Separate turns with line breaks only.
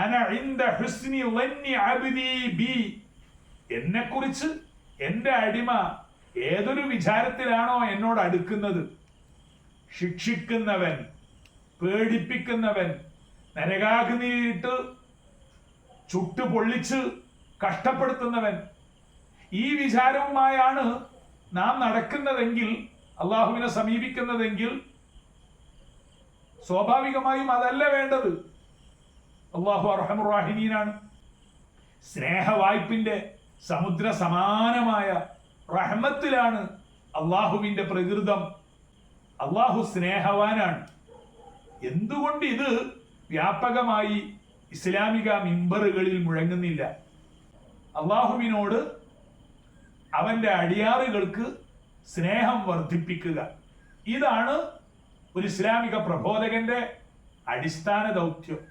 അന ഇൻദ ഹുസ്നി ളന്നി അബ്ദി ബി, എന്നെക്കുറിച്ച് എൻ്റെ അടിമ ഏതൊരു വിചാരത്തിലാണോ എന്നോട് അടുക്കുന്നത്, ശിക്ഷിക്കുന്നവൻ, പേടിപ്പിക്കുന്നവൻ, നരകാഗ്നിയിട്ട് ചുട്ടു പൊള്ളിച്ച് കഷ്ടപ്പെടുത്തുന്നവൻ, ഈ വിചാരവുമായാണ് നാം നടക്കുന്നതെങ്കിൽ, അള്ളാഹുവിനെ സമീപിക്കുന്നതെങ്കിൽ, സ്വാഭാവികമായും അതല്ല വേണ്ടത്. അള്ളാഹു അർഹമുർ റഹീമീനാണ്. സ്നേഹവായ്പിന്റെ സമുദ്ര സമാനമായ റഹ്മത്തിലാണ് അള്ളാഹുവിന്റെ പ്രകൃതം. അള്ളാഹു സ്നേഹവാനാണ്. എന്തുകൊണ്ട് ഇത് വ്യാപകമായി ഇസ്ലാമിക മിമ്പറുകളിൽ മുഴങ്ങുന്നില്ല? അള്ളാഹുവിനോട് അവന്റെ അടിയാറുകൾക്ക് സ്നേഹം വർദ്ധിപ്പിക്കുക, ഇതാണ് ഒരു ഇസ്ലാമിക പ്രബോധകന്റെ അടിസ്ഥാന ദൗത്യം.